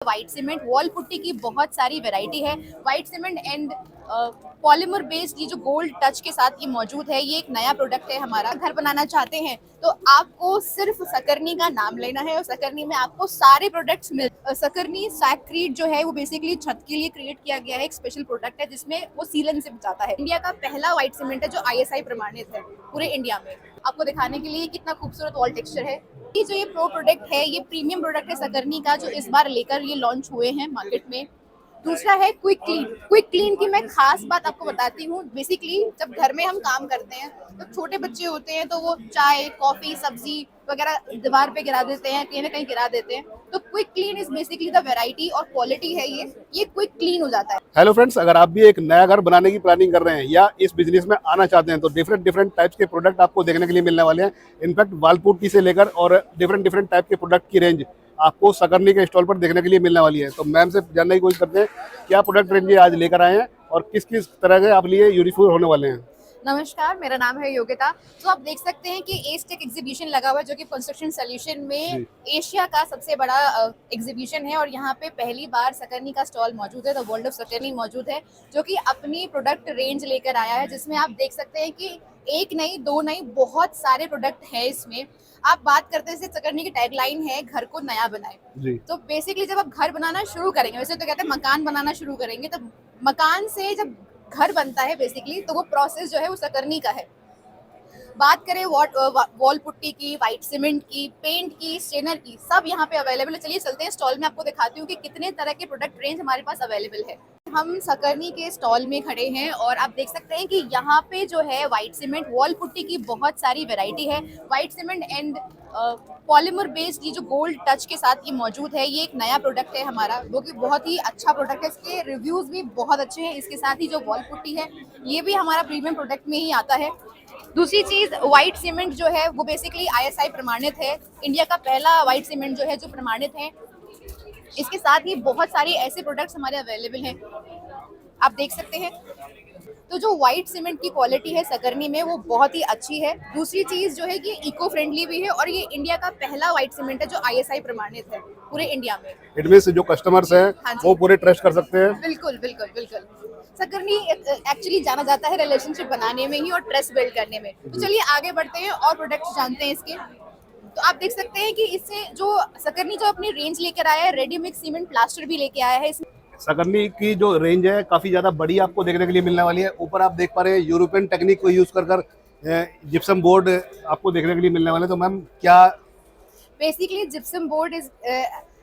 White cement wall putty की बहुत सारी वैरायटी है। White cement and polymer based ये जो गोल्ड टच के साथ ये मौजूद है, ये एक नया प्रोडक्ट है हमारा। घर बनाना चाहते हैं तो आपको सिर्फ सकरनी का नाम लेना है और सकरनी में आपको सारे प्रोडक्ट्स सकरनी सैक्रीट जो है वो बेसिकली छत के लिए क्रिएट किया गया है, एक स्पेशल प्रोडक्ट है जिसमें वो सीलन से बचाता है। इंडिया का पहला व्हाइट सीमेंट है जो ISI प्रमाणित है पूरे इंडिया में। आपको दिखाने के लिए कितना खूबसूरत वॉल टेक्सचर है। ये जो ये प्रो प्रोडक्ट है, ये प्रीमियम प्रोडक्ट है सकरनी का, जो इस बार लेकर ये लॉन्च हुए हैं मार्केट में। दूसरा है क्विक क्लीन। क्विक क्लीन की मैं खास बात आपको बताती हूँ। बेसिकली जब घर में हम काम करते हैं तो छोटे बच्चे होते हैं तो वो चाय कॉफी सब्जी वगैरह दीवार पे गिरा देते हैं, कहीं ना कहीं गिरा देते हैं। तो quick clean is basically the variety और क्वालिटी है ये क्विक क्लीन हो जाता है। हेलो फ्रेंड्स, अगर आप भी एक नया घर बनाने की प्लानिंग कर रहे हैं या इस बिजनेस में आना चाहते हैं तो डिफरेंट टाइप्स के प्रोडक्ट आपको देखने के लिए मिलने वाले हैं। इनफैक्ट वॉल पुट्टी से लेकर और डिफरेंट टाइप के प्रोडक्ट की रेंज आपको सकरनी के स्टॉल पर देखने के लिए मिलने वाली है। तो मैम से जानने की कोशिश करते हैं क्या प्रोडक्ट रेंज आज लेकर आए हैं और किस किस तरह के आप लिए यूनिफॉर्म होने वाले हैं। नमस्कार, मेरा नाम है योगिता। तो आप देख सकते हैं कि एज टेक एग्जीबिशन लगा हुआ है जो कि कंस्ट्रक्शन सॉल्यूशन में एशिया का सबसे बड़ा एग्जीबिशन है और यहाँ पे पहली बार सकरनी का स्टॉल मौजूद है। द वर्ल्ड ऑफ सकरनी मौजूद है जो कि अपनी प्रोडक्ट रेंज लेकर आया है, जिसमें आप देख सकते हैं कि एक नहीं दो नहीं बहुत सारे प्रोडक्ट है इसमें। आप बात करते हैं, सकरनी की टैगलाइन है घर को नया बनाए। तो बेसिकली जब आप घर बनाना शुरू करेंगे, वैसे तो कहते हैं मकान बनाना शुरू करेंगे, तो मकान से जब घर बनता है बेसिकली तो वो प्रोसेस जो है वो सकरनी का है। बात करें वॉल पुट्टी की, व्हाइट सीमेंट की, पेंट की, स्टेनर की, सब यहाँ पे अवेलेबल है। चलिए चलते हैं स्टॉल में, आपको दिखाती हूँ कि कितने तरह के प्रोडक्ट रेंज हमारे पास अवेलेबल है। हम सकरनी के स्टॉल में खड़े हैं और आप देख सकते हैं कि यहाँ पे जो है व्हाइट सीमेंट वॉल पुट्टी की बहुत सारी वैरायटी है। White cement and polymer based ये जो गोल्ड टच के साथ ये मौजूद है, ये एक नया प्रोडक्ट है हमारा, वो कि बहुत ही अच्छा प्रोडक्ट है। इसके रिव्यूज भी बहुत अच्छे हैं। इसके साथ ही जो वॉल पुट्टी है ये भी हमारा प्रीमियम प्रोडक्ट में ही आता है। दूसरी चीज, व्हाइट सीमेंट जो है वो बेसिकली ISI प्रमाणित है। इंडिया का पहला व्हाइट सीमेंट जो है जो प्रमाणित है। इसके साथ ही बहुत सारे ऐसे प्रोडक्ट्स हमारे अवेलेबल हैं, आप देख सकते हैं। तो जो व्हाइट सीमेंट की क्वालिटी है सकरनी में वो बहुत ही अच्छी है। दूसरी चीज जो है कि इको फ्रेंडली भी है और ये इंडिया का पहला व्हाइट सीमेंट है जो ISI प्रमाणित है पूरे इंडिया में। इट मींस जो कस्टमर्स हैं वो पूरे ट्रस्ट कर सकते हैं। बिल्कुल बिल्कुल बिल्कुल। सकरनी एक्चुअली जाना जाता है रिलेशनशिप बनाने में ही और ट्रस्ट बिल्ड करने में। तो चलिए आगे बढ़ते हैं और प्रोडक्ट्स जानते हैं इसके। तो आप देख सकते हैं कि इससे जो सकरनी जो अपनी रेंज लेकर आया है, रेडी मिक्स सीमेंट प्लास्टर भी लेके आया है। सकरनी की जो रेंज है काफी ज्यादा बड़ी आपको देखने के लिए मिलने वाली है। ऊपर आप देख पा रहे हैं यूरोपियन टेक्निक को यूज कर जिप्सम बोर्ड आपको देखने के लिए मिलने वाले। तो मैम क्या बेसिकली जिप्सम बोर्ड इज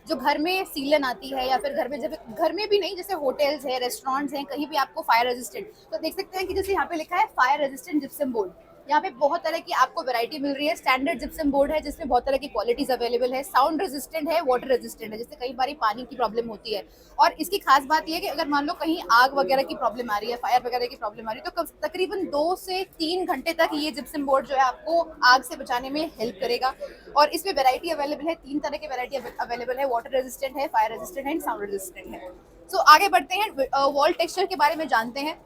जो घर में सीलन आती है या फिर घर में, जब घर में भी नहीं, जैसे होटल्स है, रेस्टोरेंट्स हैं, कहीं भी आपको फायर रेजिस्टेंट, तो देख सकते हैं कि जैसे यहाँ पे लिखा है फायर रेजिस्टेंट जिप्सम बोर्ड। यहाँ पे बहुत तरह की आपको वैरायटी मिल रही है। स्टैंडर्ड जिप्सम बोर्ड है जिसमें बहुत तरह की क्वालिटीज अवेलेबल है। साउंड रेजिस्टेंट है, वाटर रेजिस्टेंट है, जैसे कई बार पानी की प्रॉब्लम होती है। और इसकी खास बात यह है कि अगर मान लो कहीं आग वगैरह की प्रॉब्लम आ रही है, फायर वगैरह की प्रॉब्लम आ रही है, तो तकरीबन 2 से 3 घंटे तक ये जिप्सम बोर्ड जो है आपको आग से बचाने में हेल्प करेगा। और इसमें वैरायटी अवेलेबल है, 3 तरह की वैरायटी अवेलेबल है। वाटर रेजिस्टेंट है, फायर रेजिस्टेंट है एंड साउंड रेजिस्टेंट है। सो आगे बढ़ते हैं, वॉल टेक्सचर के बारे में जानते हैं।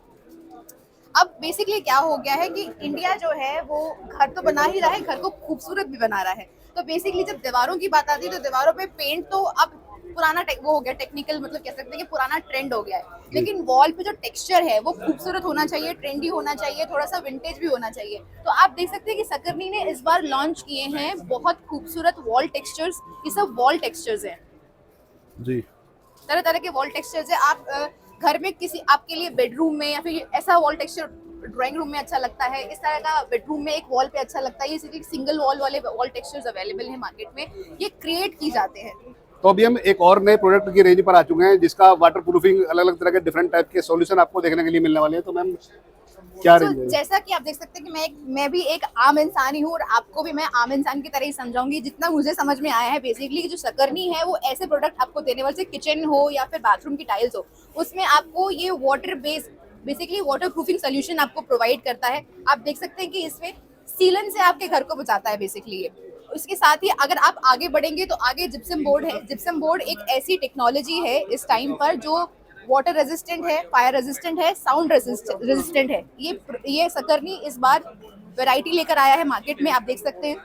अब बेसिकली क्या हो गया है कि इंडिया जो है वो घर तो बना ही रहा है, घर को खूबसूरत भी बना रहा है। तो बेसिकली जब दीवारों की बात आती है तो दीवारों पे पेंट तो अब पुराना वो हो गया, टेक्निकल मतलब कह सकते हैं कि पुराना ट्रेंड हो गया है। लेकिन वॉल पे जो टेक्सचर है वो खूबसूरत होना चाहिए, ट्रेंडी होना चाहिए, थोड़ा सा विंटेज भी होना चाहिए। तो आप देख सकते हैं कि सकरनी ने इस बार लॉन्च किए हैं बहुत खूबसूरत वॉल टेक्सचर्स। ये सब वॉल टेक्सचर्स हैं जी, तरह तरह के वॉल टेक्सचर्स है। आप घर में किसी आपके लिए बेडरूम में या फिर ऐसा वॉल टेक्सचर ड्राइंग रूम में अच्छा लगता है, इस तरह का बेडरूम में एक वॉल पे अच्छा लगता है, ये सिंगल वॉल वाले वॉल टेक्सचर्स अवेलेबल हैं मार्केट में, ये क्रिएट की जाते हैं। तो अभी हम एक और नए प्रोडक्ट की रेंज पर आ चुके हैं जिसका वाटर प्रूफिंग अलग अलग तरह के डिफरेंट टाइप के सॉल्यूशन आपको देखने के लिए मिलने वाले हैं। तो मैम क्या रेंज है? जैसा कि आप देख सकते हैं कि मैं भी एक आम इंसान ही हूँ और आपको भी मैं आम इंसान की तरह ही समझाऊंगी जितना मुझे समझ में आया है। बेसिकली जो सकरनी है वो ऐसे प्रोडक्ट आपको देने वाले, किचन हो या फिर बाथरूम की टाइल्स हो, उसमें आपको ये water based basically water proofing solution आपको प्रोवाइड करता है। आप देख सकते हैं कि इसमें सीलन से आपके घर को बचाता है बेसिकली ये। उसके साथ ही अगर आप आगे बढ़ेंगे तो आगे जिप्सम बोर्ड है। जिप्सम बोर्ड एक ऐसी टेक्नोलॉजी है इस टाइम पर जो वाटर रेजिस्टेंट है, फायर रेजिस्टेंट है, साउंड रेजिस्टेंट है। ये सकरनी इस बार वैरायटी लेकर आया है मार्केट में, आप देख सकते हैं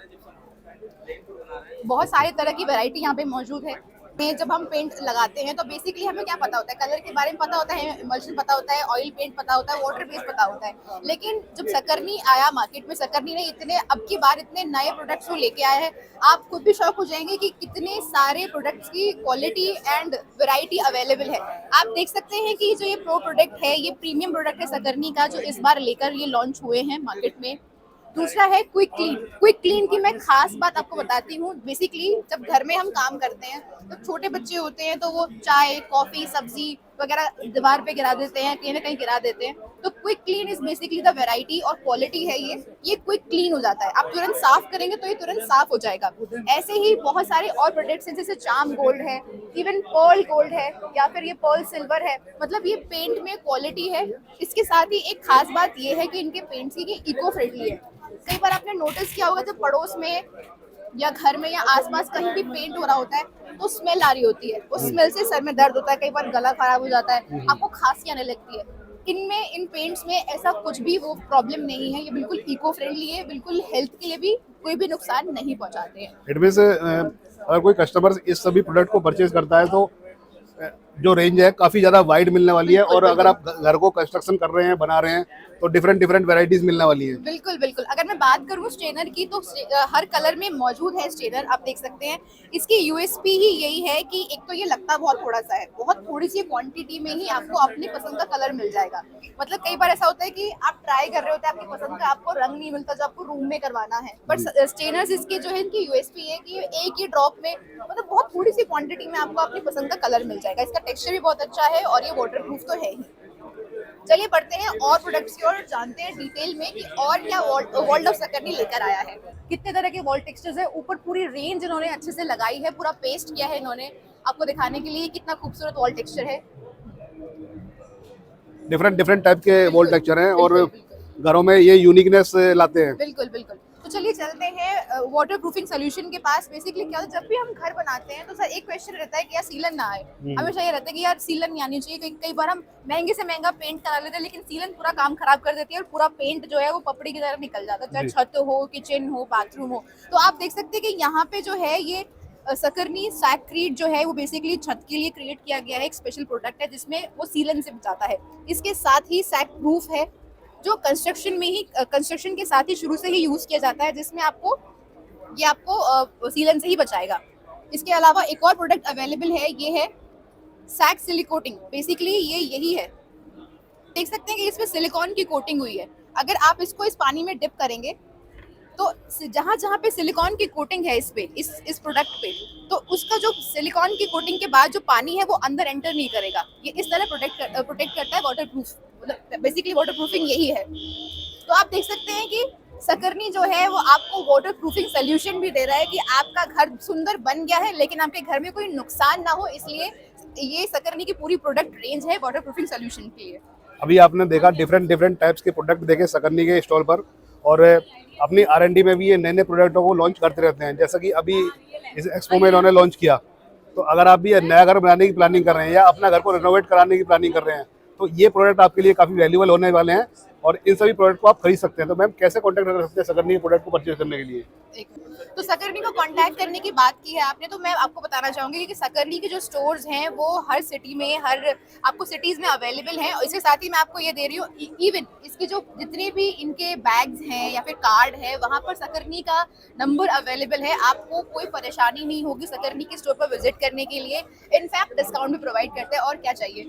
बहुत सारे तरह की वैरायटी यहाँ पे मौजूद है। में जब हम पेंट लगाते हैं तो बेसिकली हमें क्या पता होता है, कलर के बारे में पता होता है, इमल्शन पता होता है, ऑयल पेंट पता होता है, वाटर बेस पता होता है। लेकिन जब सकरनी आया मार्केट में, सकरनी ने इतने अब की बार इतने नए प्रोडक्ट्स को लेके आए हैं, आप खुद भी शॉक हो जाएंगे कि कितने सारे प्रोडक्ट्स की क्वालिटी एंड वैरायटी अवेलेबल है। आप देख सकते हैं कि जो ये प्रो प्रोडक्ट है, ये प्रीमियम प्रोडक्ट है सकरनी का, जो इस बार लेकर ये लॉन्च हुए हैं मार्केट में। दूसरा है क्विक क्लीन। क्विक क्लीन की मैं खास बात आपको बताती हूँ। बेसिकली जब घर में हम काम करते हैं तो छोटे बच्चे होते हैं तो वो चाय, कॉफी, सब्जी वगैरह दीवार पे गिरा देते हैं, कहीं ना कहीं गिरा देते हैं। तो quick clean is basically the variety और क्वालिटी है ये क्विक क्लीन हो जाता है। आप तुरंत साफ करेंगे तो ये तुरंत साफ हो जाएगा। ऐसे ही बहुत सारे और प्रोडक्ट्स हैं, जैसे चार्म गोल्ड है, इवन पर्ल गोल्ड है, या फिर ये पर्ल सिल्वर है। मतलब ये पेंट में क्वालिटी है। इसके साथ ही एक खास बात ये है कि इनके पेंट्स की इको फ्रेंडली है। कई बार आपने नोटिस किया होगा जब पड़ोस में या घर में या आसपास कहीं भी पेंट हो रहा होता है तो स्मेल आ रही होती है। उस स्मेल से सर में दर्द होता है, कई बार गला खराब हो जाता है, आपको खांसी आने लगती है। इनमें, इन पेंट्स में ऐसा कुछ भी वो प्रॉब्लम नहीं है। ये बिल्कुल इको फ्रेंडली है, बिल्कुल हेल्थ के लिए भी कोई भी नुकसान नहीं पहुंचाते हैं। इट मीन्स अगर कोई कस्टमर इस सभी प्रोडक्ट को परचेज करता है तो जो रेंज है काफ़ी ज़्यादा वाइड मिलने वाली है। और अगर आप घर को कंस्ट्रक्शन कर रहे हैं, बना रहे हैं, तो डिफरेंट डिफरेंट वैरायटीज मिलने वाली है। बिल्कुल बिल्कुल। अगर मैं बात करूँ स्ट्रेनर की तो हर कलर में मौजूद है स्ट्रेनर, आप देख सकते हैं। इसकी यूएसपी ही यही है कि एक तो ये लगता बहुत थोड़ा सा है, बहुत थोड़ी सी क्वांटिटी में ही आपको अपनी पसंद का कलर मिल जाएगा। मतलब कई बार ऐसा होता है कि आप ट्राई कर रहे होते हैं, आपकी पसंद का आपको रंग नहीं मिलता जो आपको रूम में करवाना है। बट स्ट्रेनर्स इसके जो है, इनकी यूएसपी है कि एक ही ड्रॉप में, मतलब बहुत थोड़ी सी क्वांटिटी में आपको अपनी पसंद का कलर मिल जाएगा। इसका टेक्सचर भी बहुत अच्छा है और ये वाटरप्रूफ तो है ही। चलिए बढ़ते हैं और प्रोडक्ट्स की ओर, जानते हैं डिटेल में कि और क्या वर्ल्ड ऑफ सकरनी लेकर आया है। कितने तरह के वॉल टेक्सचर्स है, ऊपर पूरी रेंज इन्होंने अच्छे से लगाई है, पूरा पेस्ट किया है इन्होंने आपको दिखाने के लिए कितना खूबसूरत वॉल टेक्सचर है। डिफरेंट डिफरेंट टाइप के वॉल टेक्सचर हैं और घरों में ये यूनिकनेस लाते हैं। बिल्कुल बिल्कुल। तो चलिए चलते हैं वाटर प्रूफिंग सोल्यूशन के पास। बेसिकली क्या होता है, जब भी हम घर बनाते हैं तो सर एक क्वेश्चन रहता है कि यार सीलन ना आए। हमेशा ये रहता है कि यार सीलन नहीं आनी चाहिए। कई बार हम महंगे से महंगा पेंट करा लेते हैं लेकिन सीलन पूरा काम खराब कर देती है और पूरा पेंट जो है वो पपड़ी की तरफ निकल जाता है, चाहे छत हो, किचन हो, बाथरूम हो। तो आप देख सकते हैं कि यहाँ पे जो है ये सकरनी सैक्रीट जो है वो बेसिकली छत के लिए क्रिएट किया गया है। एक स्पेशल प्रोडक्ट है जिसमें वो सीलन से बचाता है। इसके साथ ही सैक प्रूफ है जो कंस्ट्रक्शन के साथ ही शुरू से ही यूज किया जाता है, जिसमें आपको सीलन से ही बचाएगा। इसके अलावा एक और प्रोडक्ट अवेलेबल है, ये है सैक सिलिकोटिंग। बेसिकली ये यही है, देख सकते हैं कि इसमें सिलिकॉन की कोटिंग हुई है। अगर आप इसको इस पानी में डिप करेंगे तो जहाँ जहाँ पे सिलिकॉन की कोटिंग है इस प्रोडक्ट पे, तो उसका जो सिलिकॉन की कोटिंग के बाद जो पानी है वो अंदर एंटर नहीं करेगा। ये इस तरह प्रोटेक्ट करता है वाटरप्रूफ। मतलब बेसिकली वाटरप्रूफिंग यही है। तो आप देख सकते हैं कि सकरनी जो है वो आपको वाटरप्रूफिंग सोल्यूशन भी दे रहा है कि आपका घर सुंदर बन गया है लेकिन आपके घर में कोई नुकसान ना हो, इसलिए ये सकरनी की पूरी प्रोडक्ट रेंज है वाटरप्रूफिंग सोल्यूशन के लिए। अभी आपने देखा डिफरेंट डिफरेंट टाइप्स के प्रोडक्ट देखे सकरनी के स्टॉल पर, और अपनी R&D में भी ये नए नए प्रोडक्टों को लॉन्च करते रहते हैं। जैसा कि अभी इस एक्सपो में इन्होंने लॉन्च किया। तो अगर आप भी नया घर बनाने की प्लानिंग कर रहे हैं या अपना घर को रिनोवेट कराने की प्लानिंग कर रहे हैं तो ये प्रोडक्ट आपके लिए काफ़ी वैल्यूबल होने वाले हैं और इन सभी प्रोडक्ट को आप खरीद सकते हैं। तो मैम कैसे कॉन्टैक्ट कर सकते हैं सकरनी के प्रोडक्ट को परचेज करने के लिए? तो सकरनी को कांटेक्ट करने की बात की है आपने, तो मैं आपको बताना चाहूंगी कि सकरनी के जो स्टोर्स हैं वो हर सिटी में, हर आपको सिटीज में अवेलेबल हैं। और इसके साथ ही मैं आपको ये दे रही हूँ, इवन इसके जो जितने भी इनके बैग्स हैं या फिर कार्ड है वहाँ पर सकरनी का नंबर अवेलेबल है। आपको कोई परेशानी नहीं होगी सकरनी के स्टोर पर विजिट करने के लिए। इनफैक्ट डिस्काउंट भी प्रोवाइड करते हैं। और क्या चाहिए।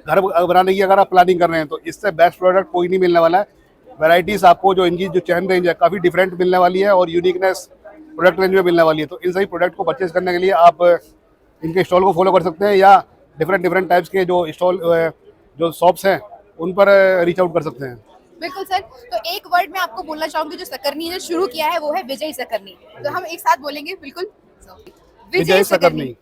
घर बनाने की अगर आप प्लानिंग कर रहे हैं तो इससे बेस्ट प्रोडक्ट कोई नहीं मिलने वाला है। वैरायटीज आपको जो इनकी जो चैन रेंज है काफ़ी डिफरेंट मिलने वाली है और यूनिकनेस प्रोडक्ट रेंज में मिलने वाली है। तो इन सभी प्रोडक्ट को परचेज करने के लिए आप इनके स्टॉल को फॉलो कर सकते हैं या डिफरेंट टाइप्स के जो स्टॉल जो शॉप्स हैं उन पर रीच आउट कर सकते हैं। बिल्कुल सर। तो एक वर्ड में आपको बोलना चाहूंगी, जो सकरनी ने शुरू किया है वो है विजय सकरनी। तो हम एक साथ बोलेंगे, बिल्कुल, विजय सकरनी।